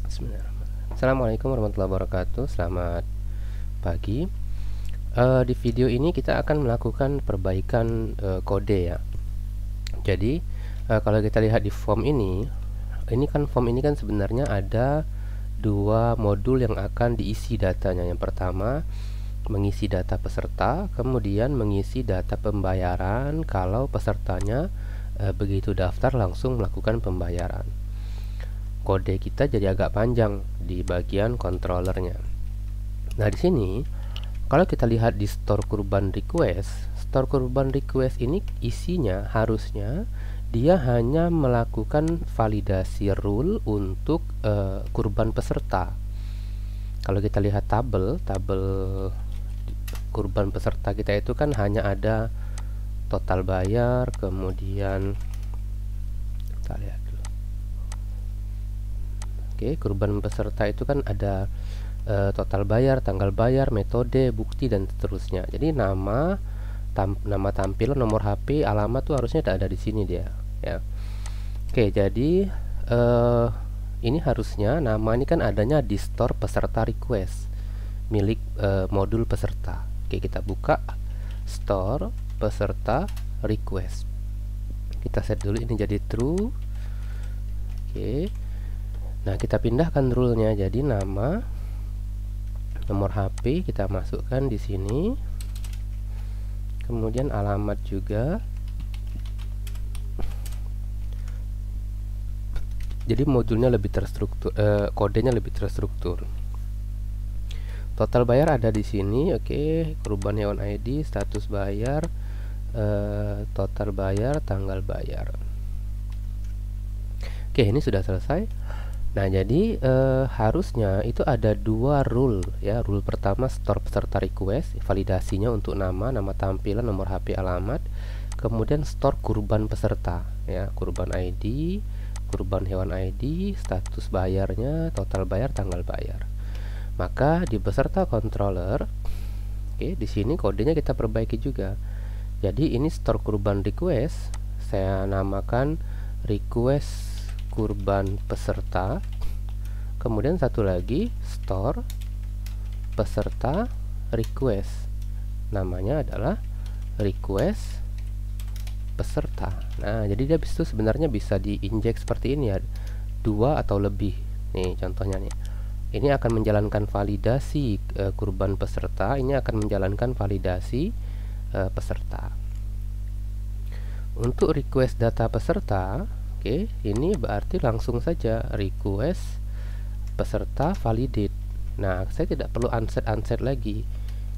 Bismillahirrahmanirrahim. Assalamualaikum warahmatullahi wabarakatuh. Selamat pagi. Di video ini kita akan melakukan perbaikan kode ya. Jadi kalau kita lihat di form ini kan form ini kan sebenarnya ada dua modul yang akan diisi datanya. Yang pertama mengisi data peserta, kemudian mengisi data pembayaran kalau pesertanya begitu daftar langsung melakukan pembayaran. Kode kita jadi agak panjang di bagian controllernya. Nah, di sini kalau kita lihat di store kurban request ini isinya harusnya dia hanya melakukan validasi rule untuk kurban peserta. Kalau kita lihat tabel kurban peserta kita itu kan hanya ada total bayar, kemudian kita lihat dulu. Oke, kurban peserta itu kan ada total bayar, tanggal bayar, metode, bukti dan seterusnya. Jadi nama tampilan, nomor HP, alamat tuh harusnya ada di sini dia, ya. Oke, jadi ini harusnya nama ini kan adanya di store peserta request milik modul peserta. Oke, kita buka store peserta request. Kita set dulu ini jadi true. Oke. Nah, kita pindahkan rule-nya jadi nama, nomor HP kita masukkan di sini. Kemudian alamat juga. Jadi modulnya lebih terstruktur, kodenya lebih terstruktur. Total bayar ada di sini, oke. Kurban hewan ID, status bayar, total bayar, tanggal bayar. Oke, ini sudah selesai. Nah, jadi harusnya itu ada dua rule ya. Rule pertama store peserta request, validasinya untuk nama tampilan, nomor HP, alamat. Kemudian store kurban peserta ya, kurban ID, kurban hewan ID, status bayarnya, total bayar, tanggal bayar. Maka di peserta controller, oke, di sini kodenya kita perbaiki juga. Jadi ini store kurban request, saya namakan request kurban peserta. Kemudian satu lagi store peserta request, namanya adalah request peserta. Nah, jadi dia itu sebenarnya bisa diinjek seperti ini ya, dua atau lebih. Nih contohnya nih, ini akan menjalankan validasi kurban peserta, ini akan menjalankan validasi peserta. Untuk request data peserta, oke, ini berarti langsung saja request peserta validate. Nah, saya tidak perlu unset lagi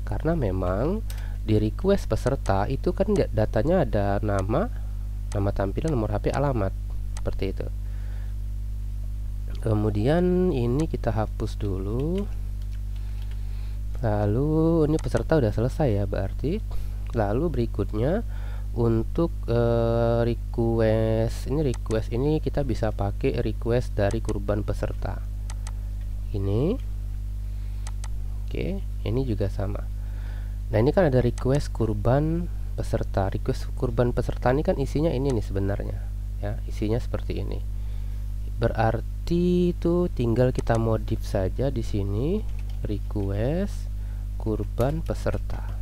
karena memang di request peserta itu kan datanya ada nama tampilan, nomor HP, alamat, seperti itu. Kemudian ini kita hapus dulu. Lalu ini peserta udah selesai ya berarti. Lalu berikutnya untuk request ini kita bisa pakai request dari kurban peserta ini. Oke, ini juga sama. Nah, ini kan ada request kurban peserta. Request kurban peserta ini kan isinya ini nih sebenarnya ya, isinya seperti ini. Berarti itu tinggal kita modif saja di sini, request kurban peserta.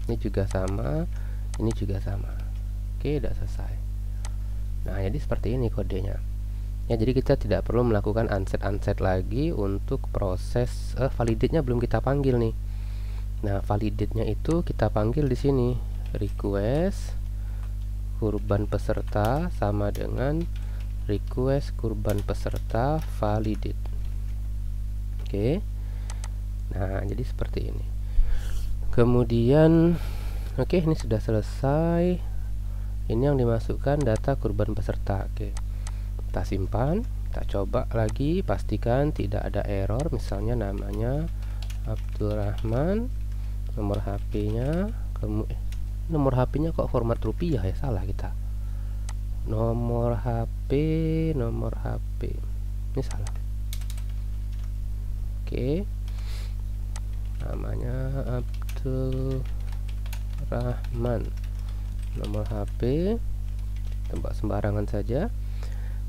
Ini juga sama, ini juga sama. Oke, udah selesai. Nah, jadi seperti ini kodenya. Ya, jadi kita tidak perlu melakukan unset lagi untuk proses validate-nya belum kita panggil nih. Nah, validate-nya itu kita panggil di sini, request kurban peserta sama dengan request kurban peserta validate. Oke. Nah, jadi seperti ini. Kemudian oke, ini sudah selesai. Ini yang dimasukkan data kurban peserta. Oke. Kita simpan, kita coba lagi, pastikan tidak ada error. Misalnya namanya Abdurrahman, nomor HP-nya, nomor HP-nya kok format rupiah ya, salah kita. Nomor HP, ini salah. Oke, namanya Abdurrahman, nomor HP, tempat sembarangan saja.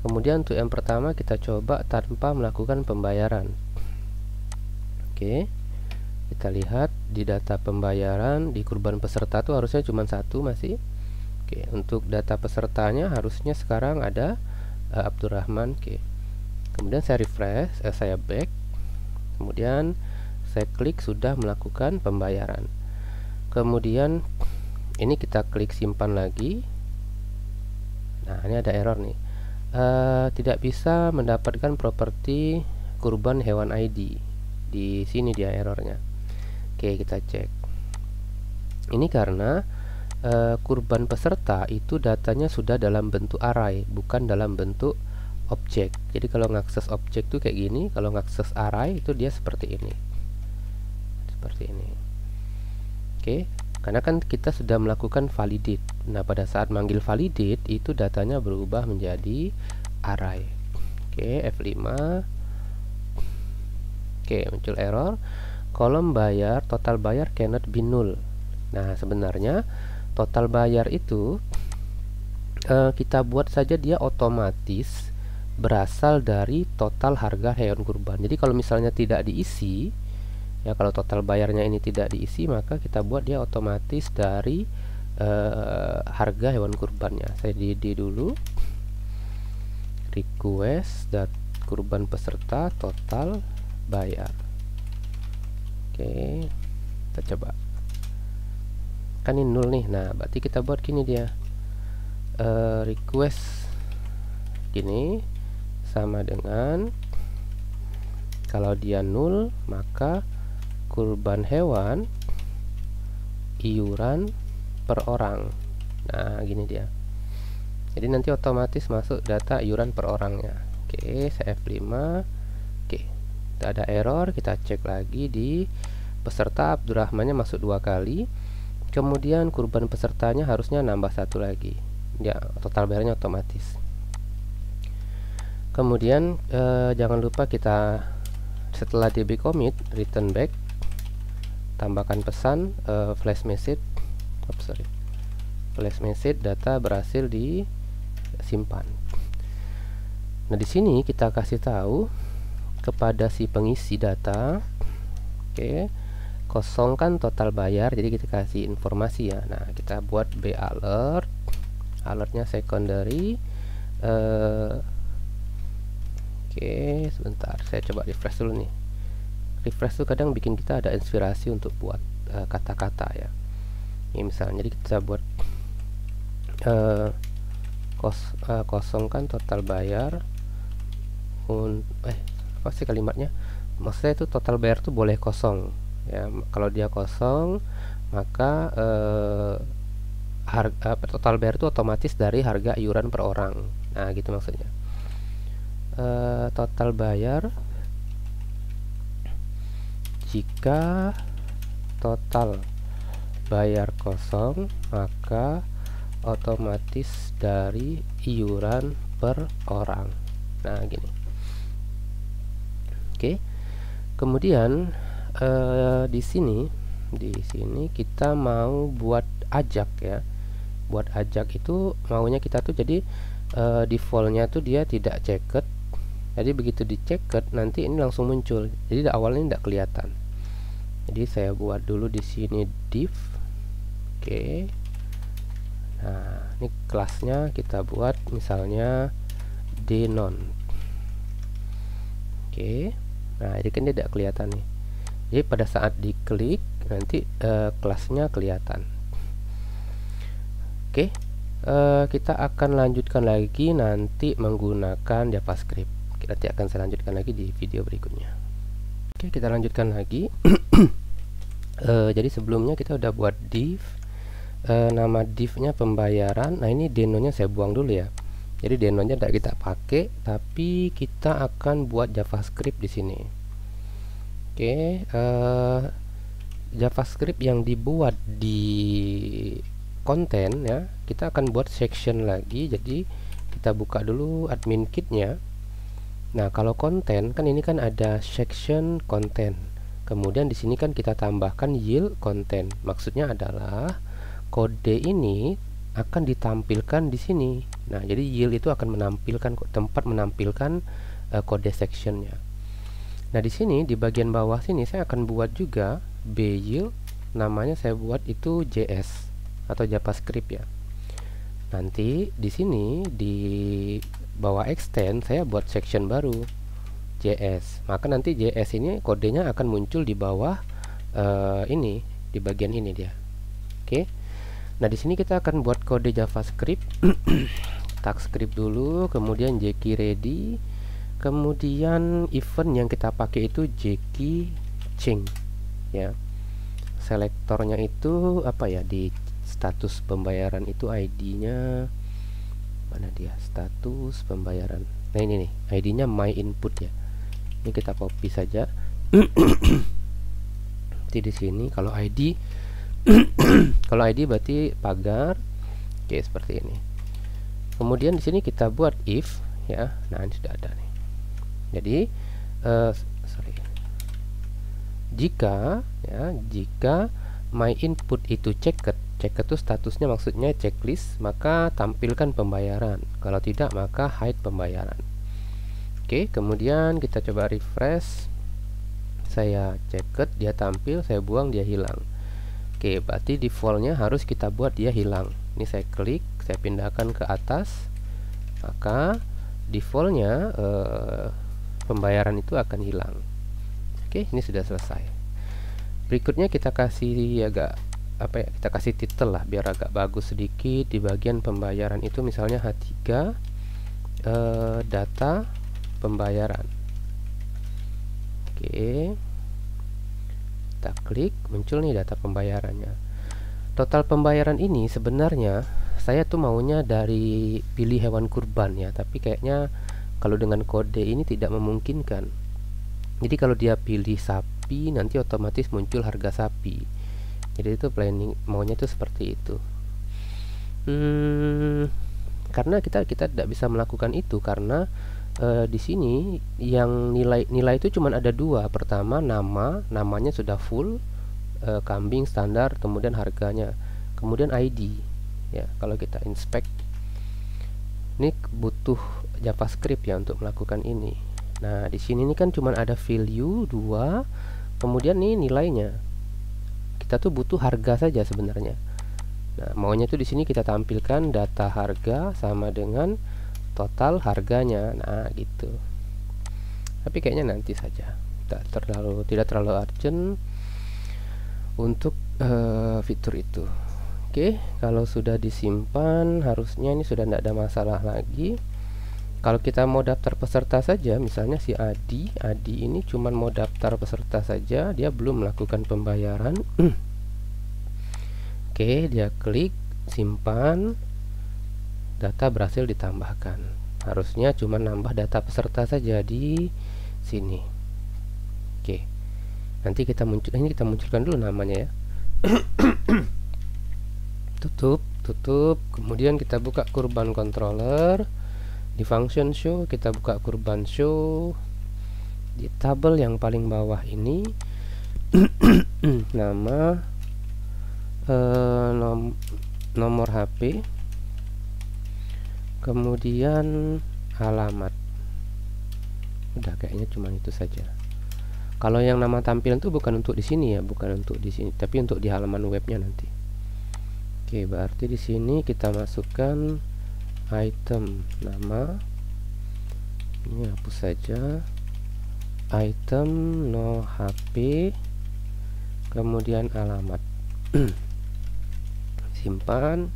Kemudian untuk yang pertama kita coba tanpa melakukan pembayaran. Oke, kita lihat di data pembayaran di kurban peserta tuh harusnya cuma satu masih. Oke, untuk data pesertanya harusnya sekarang ada Abdurrahman. Oke, kemudian saya refresh, saya back, kemudian saya klik sudah melakukan pembayaran. Kemudian ini kita klik simpan lagi. Nah, ini ada error nih, tidak bisa mendapatkan properti kurban hewan ID. Di sini dia errornya. Oke, kita cek. Ini karena kurban peserta itu datanya sudah dalam bentuk array, bukan dalam bentuk objek. Jadi kalau ngakses objek tuh kayak gini, kalau ngakses array itu dia seperti ini. Seperti ini. Oke, karena kan kita sudah melakukan validate. Nah, pada saat manggil validate itu datanya berubah menjadi array. Oke, F5. Oke, muncul error. Kolom bayar, total bayar cannot be null. Nah, sebenarnya total bayar itu kita buat saja dia otomatis berasal dari total harga hewan kurban. Jadi kalau misalnya tidak diisi, ya kalau total bayarnya ini tidak diisi, maka kita buat dia otomatis dari harga hewan kurbannya. Saya di dulu request kurban peserta total bayar. Oke, kita coba. Kan ini nol nih. Nah, berarti kita buat gini dia, request gini sama dengan kalau dia nol maka kurban hewan iuran per orang. Nah, gini dia. Jadi nanti otomatis masuk data iuran per orangnya. Oke, saya F5. Oke, tidak ada error. Kita cek lagi di peserta Abdurrahmannya masuk 2 kali. Kemudian kurban pesertanya harusnya nambah 1 lagi. Ya, total bayarnya otomatis. Kemudian jangan lupa kita setelah db commit return back, tambahkan pesan flash message. Flash message data berhasil disimpan. Nah, di sini kita kasih tahu kepada si pengisi data, oke, kosongkan total bayar. Jadi kita kasih informasi ya. Nah, kita buat b alert, alertnya secondary. Oke, sebentar, saya coba refresh dulu nih. Refresh tuh kadang bikin kita ada inspirasi untuk buat kata-kata ya. Ini misalnya, jadi kita buat kosongkan total bayar. Apa sih kalimatnya? Maksudnya itu total bayar tuh boleh kosong ya. Kalau dia kosong maka total bayar itu otomatis dari harga iuran per orang. Nah, gitu maksudnya. Total bayar jika total bayar kosong maka otomatis dari iuran per orang. Nah, gini. Oke. Kemudian di sini kita mau buat ajak ya. Buat ajak itu maunya kita tuh jadi defaultnya tuh dia tidak checked. Jadi begitu di checked nanti ini langsung muncul. Jadi awalnya tidak kelihatan. Jadi saya buat dulu di sini div. Oke. Nah, ini kelasnya kita buat misalnya denon. Oke. Nah, ini kan tidak kelihatan nih. Jadi pada saat diklik nanti kelasnya kelihatan. Oke. Kita akan lanjutkan lagi nanti menggunakan JavaScript. Nanti akan saya lanjutkan lagi di video berikutnya. Oke, kita lanjutkan lagi. Jadi sebelumnya kita udah buat div, nama divnya pembayaran. Nah, ini denonya saya buang dulu ya. Jadi denonya tidak kita pakai, tapi kita akan buat JavaScript di sini. Oke, JavaScript yang dibuat di konten ya, kita akan buat section lagi. Jadi kita buka dulu admin kitnya. Nah, kalau konten kan ini kan ada section konten. Kemudian di sini kan kita tambahkan yield konten. Maksudnya adalah kode ini akan ditampilkan di sini. Nah, jadi yield itu akan menampilkan tempat menampilkan kode sectionnya. Nah, di sini di bagian bawah sini saya akan buat juga b yield, namanya saya buat itu JS atau JavaScript ya. Nanti di sini di bawah extend saya buat section baru JS. Maka nanti JS ini kodenya akan muncul di bawah ini, di bagian ini dia. Oke. Nah, di sini kita akan buat kode JavaScript. Tag script dulu, kemudian jkey ready, kemudian event yang kita pakai itu jkey change ya. Selektornya itu apa ya, di status pembayaran itu ID-nya mana dia, status pembayaran. Nah, ini nih ID-nya my input ya. Ini kita copy saja. Nanti di sini kalau ID kalau ID berarti pagar. Oke, seperti ini. Kemudian di sini kita buat if ya. Nah, ini sudah ada nih. Jadi jika my input itu checked itu statusnya maksudnya checklist, maka tampilkan pembayaran. Kalau tidak, maka hide pembayaran. Oke, kemudian kita coba refresh. Saya checked, dia tampil, saya buang, dia hilang. Oke, berarti defaultnya harus kita buat dia hilang. Ini saya klik, saya pindahkan ke atas, maka defaultnya pembayaran itu akan hilang. Oke, ini sudah selesai. Berikutnya kita kasih agak apa ya, kita kasih title lah biar agak bagus sedikit. Di bagian pembayaran itu misalnya H3 data pembayaran. Oke, kita klik, muncul nih data pembayarannya. Total pembayaran ini sebenarnya saya tuh maunya dari pilih hewan kurban ya, tapi kayaknya kalau dengan kode ini tidak memungkinkan. Jadi kalau dia pilih sapi, nanti otomatis muncul harga sapi. Jadi itu planning maunya tuh seperti itu. Karena kita tidak bisa melakukan itu karena di sini yang nilai itu cuma ada dua. Pertama namanya sudah full, kambing standar, kemudian harganya, kemudian ID ya. Kalau kita inspect, ini butuh JavaScript ya untuk melakukan ini. Nah, di sini ini kan cuma ada value 2, kemudian nih nilainya. Kita tuh butuh harga saja sebenarnya. Nah, maunya tuh di sini kita tampilkan data harga sama dengan total harganya. Nah, gitu. Tapi kayaknya nanti saja. Tidak terlalu urgent untuk fitur itu. Oke, kalau sudah disimpan harusnya ini sudah tidak ada masalah lagi. Kalau kita mau daftar peserta saja, misalnya si Adi ini cuman mau daftar peserta saja, dia belum melakukan pembayaran. Oke, dia klik simpan, data berhasil ditambahkan. Harusnya cuma nambah data peserta saja di sini. Oke, nanti kita munculkan dulu namanya ya. tutup, kemudian kita buka kurban controller. Di function show kita buka kurban show. Di tabel yang paling bawah ini nama, nomor HP, kemudian alamat. Udah, kayaknya cuma itu saja. Kalau yang nama tampilan itu bukan untuk di sini ya, bukan untuk di sini, tapi untuk di halaman webnya nanti. Oke, berarti di sini kita masukkan item nama. Ini hapus saja. Item no HP, kemudian alamat. Simpan.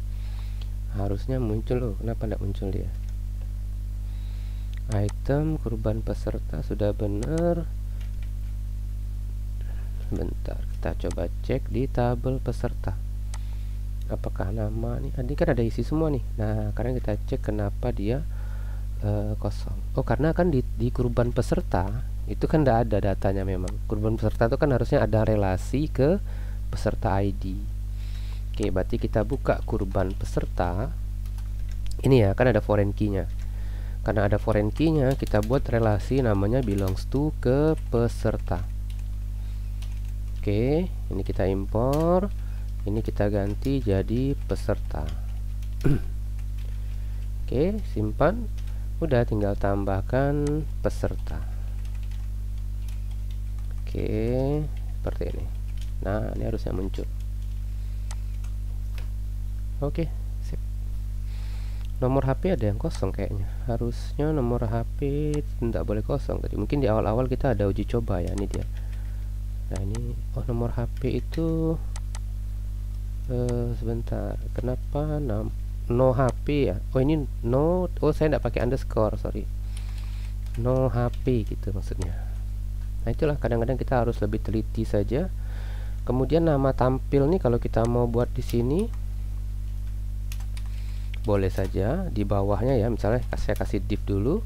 Harusnya muncul. Oh, kenapa tidak muncul dia? Item kurban peserta sudah benar. Bentar, kita coba cek di tabel peserta. Apakah nama nih? Ini kan ada isi semua nih. Nah, karena kita cek kenapa dia kosong. Oh, karena kan di kurban peserta itu kan tidak ada datanya memang. Kurban peserta itu kan harusnya ada relasi ke peserta ID. Oke, berarti kita buka kurban peserta. Ini ya, kan ada foreign key-nya. Karena ada foreign key-nya, kita buat relasi namanya belongs to ke peserta. Oke, ini kita impor. Ini kita ganti jadi peserta. Oke, simpan. Udah, tinggal tambahkan peserta. Oke, seperti ini. Nah, ini harusnya muncul. Oke, sip. Nomor HP ada yang kosong kayaknya. Harusnya nomor HP tidak boleh kosong tadi. Mungkin di awal-awal kita ada uji coba ya, ini dia. Nah, ini nomor HP itu sebentar. Kenapa no HP ya? Oh, ini no. Oh, saya tidak pakai underscore, sorry. No HP gitu maksudnya. Nah, itulah kadang-kadang kita harus lebih teliti saja. Kemudian nama tampil nih kalau kita mau buat di sini boleh saja di bawahnya ya, misalnya saya kasih div dulu,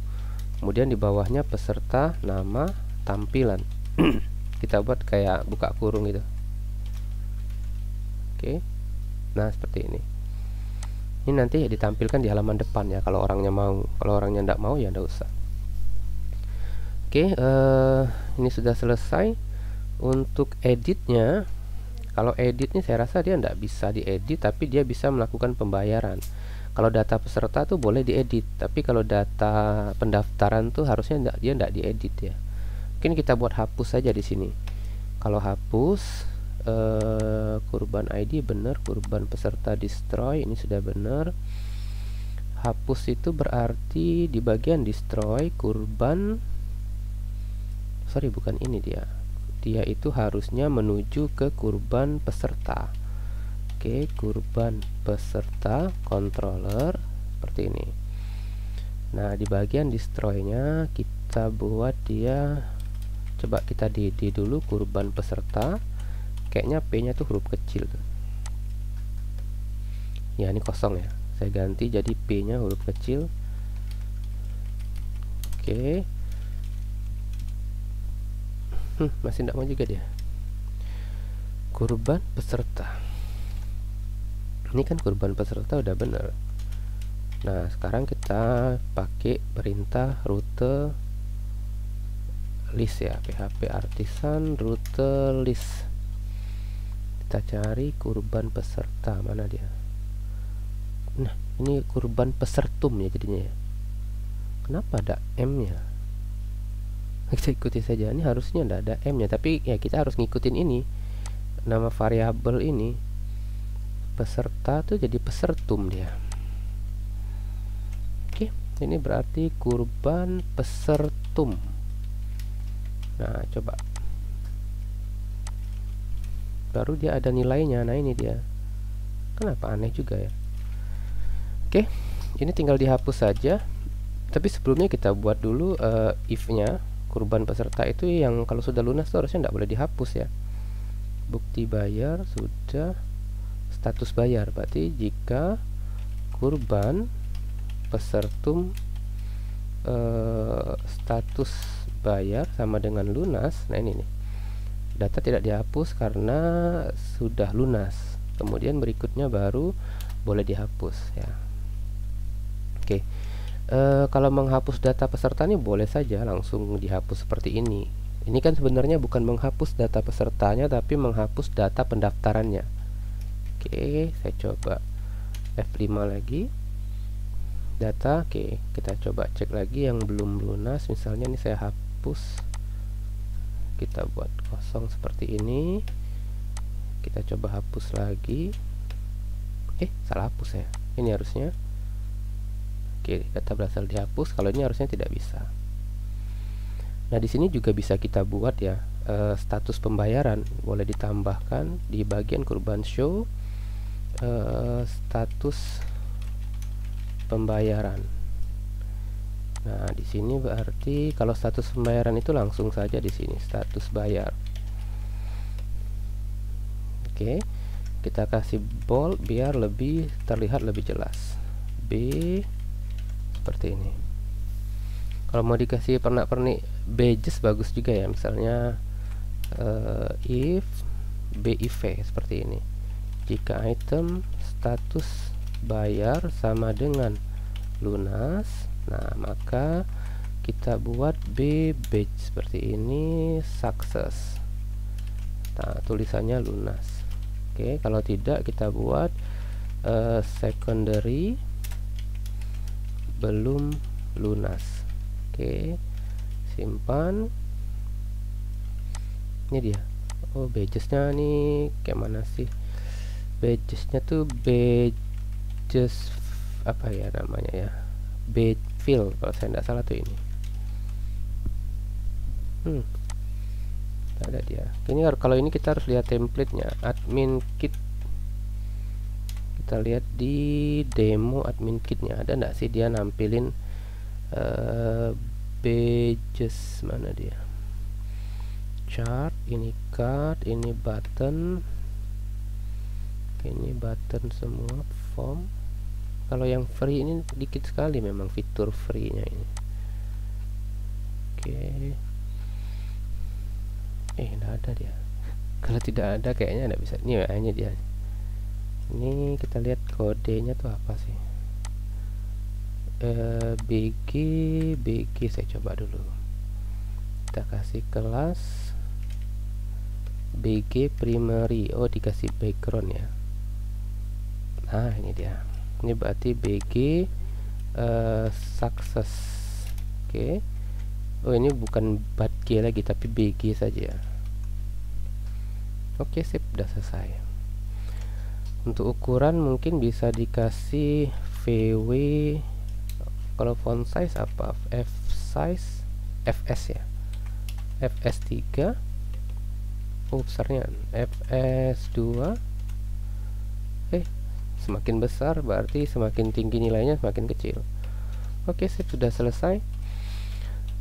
kemudian di bawahnya peserta nama tampilan. Kita buat kayak buka kurung gitu. Oke. Nah, seperti ini. Ini nanti ditampilkan di halaman depan ya kalau orangnya mau. Kalau orangnya tidak mau ya tidak usah. Oke, ini sudah selesai. Untuk editnya, kalau edit nih saya rasa dia tidak bisa diedit, tapi dia bisa melakukan pembayaran. Kalau data peserta tuh boleh diedit, tapi kalau data pendaftaran tuh harusnya dia tidak diedit ya. Mungkin kita buat hapus saja di sini. Kalau hapus, kurban ID benar, kurban peserta destroy, ini sudah benar. Hapus itu berarti di bagian destroy kurban, sorry bukan ini dia. Dia itu harusnya menuju ke kurban peserta. Oke, kurban peserta controller seperti ini. Nah, di bagian destroy-nya kita buat dia, coba kita DD dulu kurban peserta. Kayaknya P-nya tuh huruf kecil tuh. Ya, ini kosong ya. Saya ganti jadi P-nya huruf kecil. Oke. Masih tidak mau juga dia. Kurban peserta. Ini kan kurban peserta udah bener. Nah, sekarang kita pakai perintah rute list ya, php artisan rute list. Kita cari kurban peserta, mana dia? Nah, ini kurban pesertum ya jadinya ya. Kenapa ada M-nya? Kita ikuti saja. Ini harusnya tidak ada M-nya, tapi ya kita harus ngikutin ini. Nama variabel ini peserta tuh jadi pesertum dia. Oke, ini berarti kurban pesertum. Nah, coba baru dia ada nilainya. Nah, ini dia. Kenapa aneh juga ya. Oke, ini tinggal dihapus saja. Tapi sebelumnya kita buat dulu if-nya. Kurban peserta itu yang kalau sudah lunas tuh harusnya tidak boleh dihapus ya. Bukti bayar sudah, status bayar, berarti jika kurban pesertum status bayar sama dengan lunas. Nah, ini nih, data tidak dihapus karena sudah lunas. Kemudian berikutnya baru boleh dihapus ya. Oke, kalau menghapus data peserta ini boleh saja langsung dihapus seperti ini. Ini kan sebenarnya bukan menghapus data pesertanya, tapi menghapus data pendaftarannya. Oke, saya coba F5 lagi. Data, oke, kita coba cek lagi yang belum lunas. Misalnya ini saya hapus. Kita buat kosong seperti ini. Kita coba hapus lagi. Salah hapus ya. Ini harusnya. Oke, data berasal dihapus. Kalau ini harusnya tidak bisa. Nah, di sini juga bisa kita buat ya status pembayaran. Boleh ditambahkan di bagian kurban show. Status pembayaran. Nah, di sini berarti kalau status pembayaran itu langsung saja di sini status bayar. Oke, kita kasih bold biar lebih terlihat lebih jelas. B seperti ini. Kalau mau dikasih pernak-pernik badges bagus juga ya, misalnya if BIV seperti ini. Jika item status bayar sama dengan lunas, nah maka kita buat B badge seperti ini, sukses. Nah, tulisannya lunas. Oke, kalau tidak kita buat secondary belum lunas. Oke, simpan. Ini dia. Oh, badgesnya nih kayak mana sih? Badgesnya tuh badges apa ya namanya ya, badge fill kalau saya tidak salah tuh ini. Ada dia. Ini kalau ini kita harus lihat templatenya, admin kit. Kita lihat di demo admin kitnya ada nggak sih dia nampilin badges, mana dia, chart, ini card, ini button, semua form. Kalau yang free ini dikit sekali memang fitur free-nya ini. Oke. Nggak ada dia. Kalau tidak ada kayaknya nggak bisa. Ini hanya dia. Ini kita lihat kodenya tuh apa sih? BG saya coba dulu. Kita kasih kelas BG primary. Oh, dikasih background ya. Nah, ini dia. Ini berarti BG success. Oke. Oh, ini bukan BG lagi tapi BG saja. Oke, sip, udah selesai. Untuk ukuran mungkin bisa dikasih VW. Kalau font size apa? FS ya. FS3. Oh, besarnya FS2. Semakin besar berarti semakin tinggi nilainya, semakin kecil. Oke, sip, sudah selesai.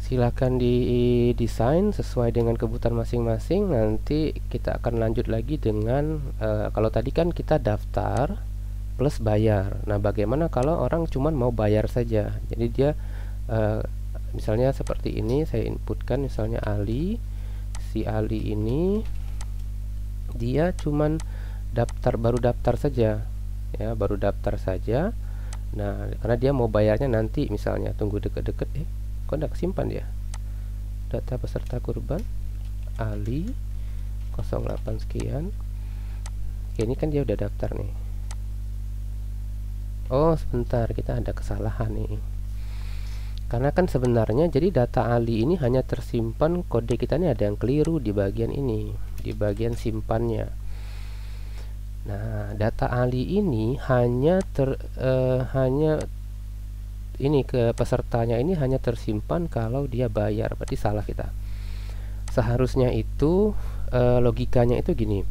Silakan didesain sesuai dengan kebutuhan masing-masing. Nanti kita akan lanjut lagi dengan kalau tadi kan kita daftar plus bayar. Nah, bagaimana kalau orang cuma mau bayar saja? Jadi dia misalnya seperti ini, saya inputkan misalnya Ali. Si Ali ini dia cuman baru daftar saja. Ya, baru daftar saja. Nah, karena dia mau bayarnya nanti, misalnya tunggu deket-deket. Kok udah kesimpan dia? Data peserta kurban Ali 08 sekian. Oke, ini kan dia udah daftar nih. Oh, sebentar, kita ada kesalahan nih. Karena kan sebenarnya jadi data Ali ini hanya tersimpan, kode kita ini ada yang keliru di bagian ini, di bagian simpannya. Nah, data Ali ini hanya ini ke pesertanya ini hanya tersimpan kalau dia bayar. Berarti salah kita. Seharusnya itu logikanya itu gini.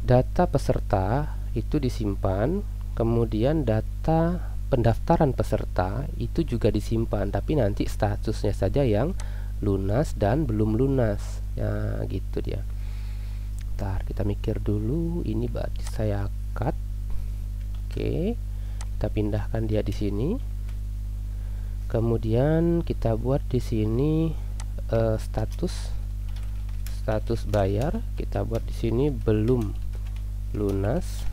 Data peserta itu disimpan, kemudian data pendaftaran peserta itu juga disimpan, tapi nanti statusnya saja yang lunas dan belum lunas. Ya, gitu dia. Ntar kita mikir dulu, ini berarti saya cut. Oke, kita pindahkan dia di sini. Kemudian kita buat di sini status bayar. Kita buat di sini belum lunas.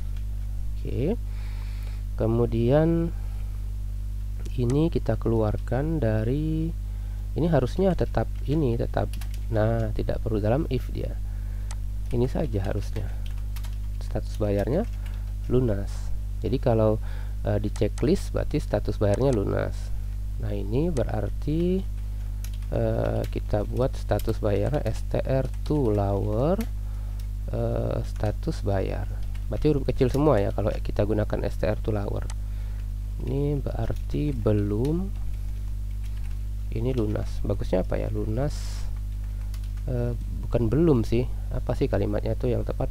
Oke. Kemudian ini kita keluarkan dari ini, harusnya tetap ini tetap. Nah, tidak perlu dalam if dia. Ini saja harusnya status bayarnya lunas. Jadi kalau di checklist berarti status bayarnya lunas. Nah, ini berarti kita buat status bayar str to lower status bayar. Berarti huruf kecil semua ya kalau kita gunakan str to lower. Ini berarti belum, ini lunas. Bagusnya apa ya? Lunas bukan belum sih, apa sih kalimatnya itu yang tepat?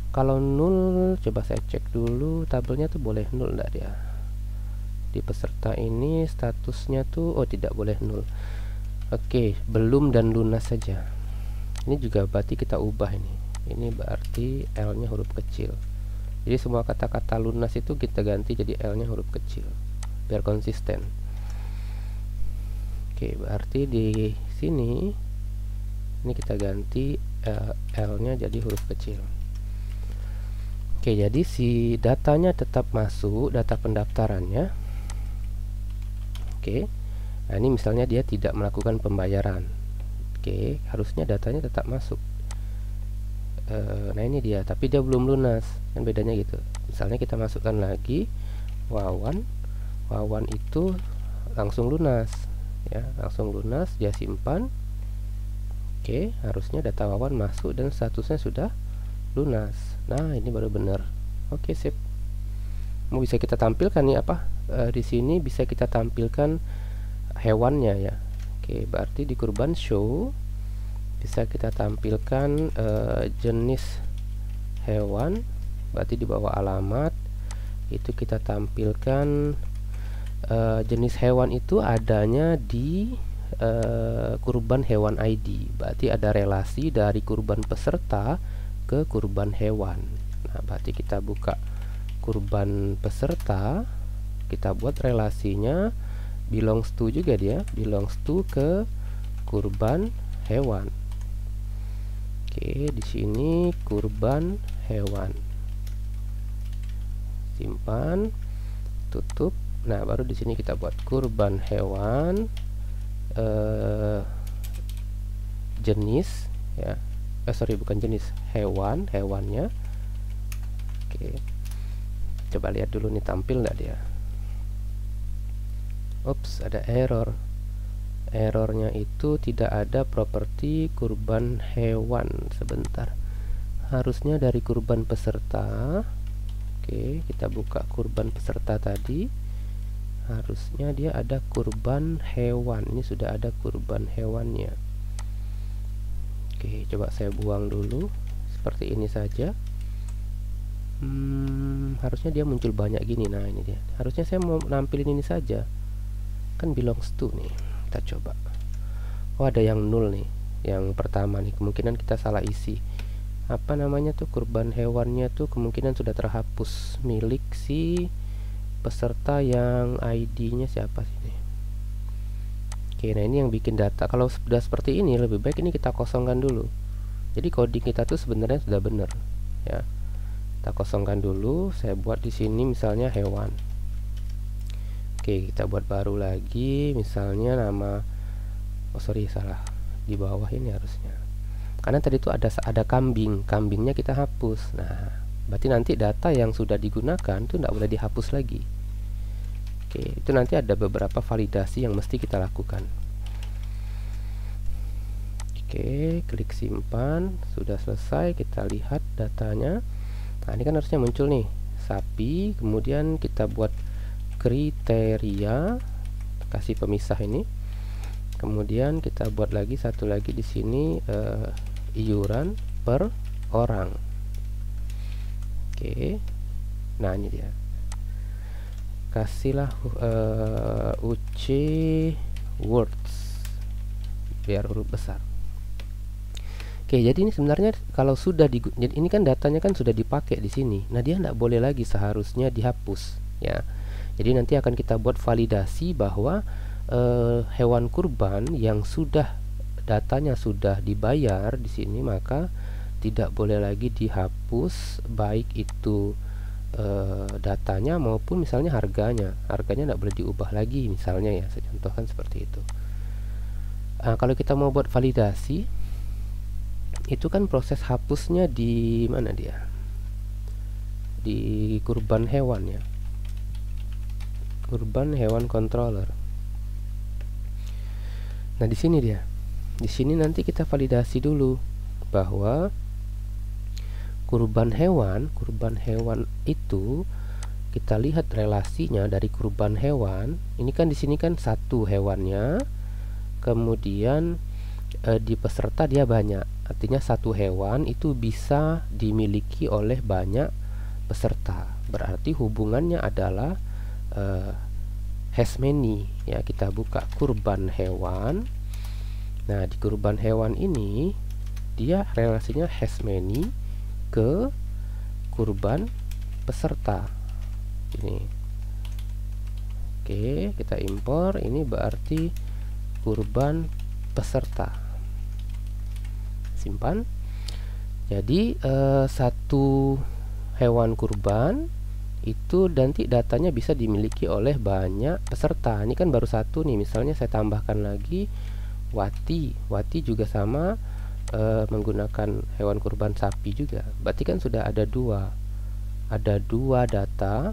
Kalau nol, coba saya cek dulu tabelnya tuh boleh nol enggak dia di peserta ini. Statusnya tuh tidak boleh nol. Oke, belum dan lunas saja. Ini juga berarti kita ubah ini berarti L nya huruf kecil. Jadi semua kata-kata lunas itu kita ganti jadi L nya huruf kecil biar konsisten. Oke, berarti di sini ini kita ganti L nya jadi huruf kecil. Oke, jadi si datanya tetap masuk, data pendaftarannya. Oke, nah ini misalnya dia tidak melakukan pembayaran. Oke, harusnya datanya tetap masuk. Nah ini dia, tapi dia belum lunas, kan bedanya gitu. Misalnya kita masukkan lagi Wawan, Wawan itu langsung lunas, ya, langsung lunas, dia simpan. Oke, harusnya data Wawan masuk dan statusnya sudah lunas. Nah ini baru benar. Oke, sip. Mau bisa kita tampilkan nih apa? Di sini bisa kita tampilkan hewannya ya. Oke, berarti di kurban show bisa kita tampilkan jenis hewan, berarti di bawah alamat itu kita tampilkan jenis hewan itu adanya di kurban hewan ID, berarti ada relasi dari kurban peserta ke kurban hewan. Nah, berarti kita buka kurban peserta, kita buat relasinya belongs to juga, dia belongs to ke kurban hewan. Oke, di sini kurban hewan, simpan, tutup. Nah, baru di sini kita buat kurban hewan jenis ya. Sorry, bukan jenis, hewannya. Oke, coba lihat dulu nih tampil nggak dia. Ups, ada error. Errornya itu tidak ada properti kurban hewan. Sebentar, harusnya dari kurban peserta. Oke, kita buka kurban peserta tadi, harusnya dia ada kurban hewan. Ini sudah ada kurban hewannya. Oke, coba saya buang dulu seperti ini saja. Harusnya dia muncul banyak gini. Nah ini dia, harusnya saya mau nampilin ini saja, kan belongs to nih. Kita coba. Oh, ada yang nol nih, yang pertama nih, kemungkinan kita salah isi. Apa namanya tuh, kurban hewannya tuh kemungkinan sudah terhapus milik si peserta yang ID-nya siapa sih ini. Oke, nah ini yang bikin data. Kalau sudah seperti ini, lebih baik ini kita kosongkan dulu. Jadi coding kita tuh sebenarnya sudah benar ya. Kita kosongkan dulu. Saya buat di sini misalnya hewan. Oke, kita buat baru lagi, misalnya nama, oh sorry, salah, di bawah ini harusnya, karena tadi itu ada kambingnya kita hapus. Nah, berarti nanti data yang sudah digunakan itu tidak boleh dihapus lagi. Oke, itu nanti ada beberapa validasi yang mesti kita lakukan. Oke, klik simpan, sudah selesai. Kita lihat datanya. Nah, ini kan harusnya muncul nih sapi, kemudian kita buat kriteria, kasih pemisah ini, kemudian kita buat lagi satu lagi di sini iuran per orang. Oke, nah ini dia, kasihlah UC words biar huruf besar. Oke, jadi ini sebenarnya kalau sudah jadi ini kan datanya kan sudah dipakai di sini. Nah, dia tidak boleh lagi seharusnya dihapus ya. Jadi nanti akan kita buat validasi bahwa hewan kurban yang sudah datanya sudah dibayar di sini, maka tidak boleh lagi dihapus, baik itu datanya maupun misalnya harganya. Harganya tidak boleh diubah lagi misalnya ya, saya contohkan seperti itu. Kalau kita mau buat validasi, itu kan proses hapusnya di mana dia? Di kurban hewan ya. Kurban hewan controller. Nah, di sini dia. Di sini nanti kita validasi dulu bahwa kurban hewan itu kita lihat relasinya dari kurban hewan. Ini kan di sini kan satu hewannya. Kemudian di peserta dia banyak. Artinya satu hewan itu bisa dimiliki oleh banyak peserta. Berarti hubungannya adalah has many ya. Kita buka kurban hewan. Nah, di kurban hewan ini dia relasinya has many ke kurban peserta ini. Oke, kita impor. Ini berarti kurban peserta. Simpan. Jadi satu hewan kurban itu nanti datanya bisa dimiliki oleh banyak peserta. Ini kan baru satu nih, misalnya saya tambahkan lagi Wati juga sama, menggunakan hewan kurban sapi juga. Berarti kan sudah ada dua data.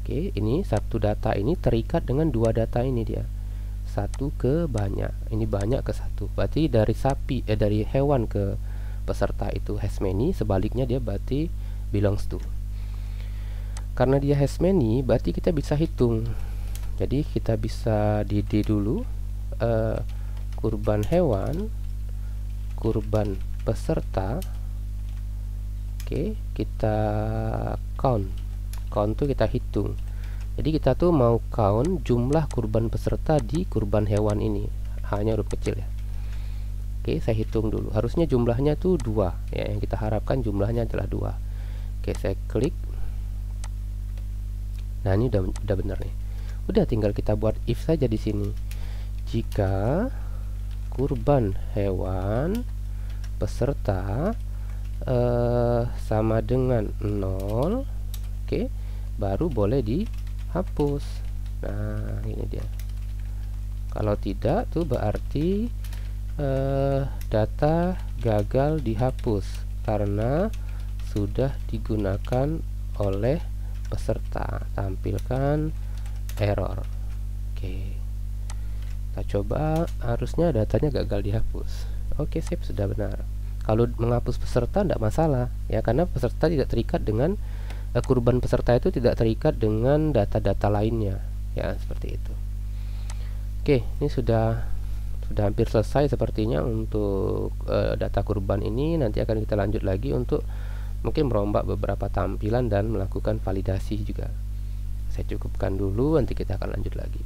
Oke, ini satu data ini terikat dengan dua data ini dia. Satu ke banyak. Ini banyak ke satu. Berarti dari dari hewan ke peserta itu has many, sebaliknya dia berarti belongs to. Karena dia has many, berarti kita bisa hitung. Jadi kita bisa di D dulu, kurban hewan, kurban peserta. Oke, kita count tuh kita hitung. Jadi kita tuh mau count jumlah kurban peserta di kurban hewan ini, hanya huruf kecil ya. Oke, saya hitung dulu. Harusnya jumlahnya tuh 2 ya, yang kita harapkan jumlahnya adalah 2. Oke, saya klik. Nah, ini udah benar nih. Udah tinggal kita buat if saja di sini. Jika kurban hewan peserta sama dengan 0, oke, baru boleh dihapus. Nah, ini dia. Kalau tidak tuh berarti data gagal dihapus karena sudah digunakan oleh peserta. Tampilkan error. Oke, kita coba. Harusnya datanya gagal dihapus. Oke, sip, sudah benar. Kalau menghapus peserta tidak masalah ya, karena peserta tidak terikat dengan kurban peserta itu tidak terikat dengan data-data lainnya ya, seperti itu. Oke, ini sudah hampir selesai sepertinya untuk data kurban ini. Nanti akan kita lanjut lagi untuk mungkin merombak beberapa tampilan dan melakukan validasi juga. Saya cukupkan dulu, nanti kita akan lanjut lagi.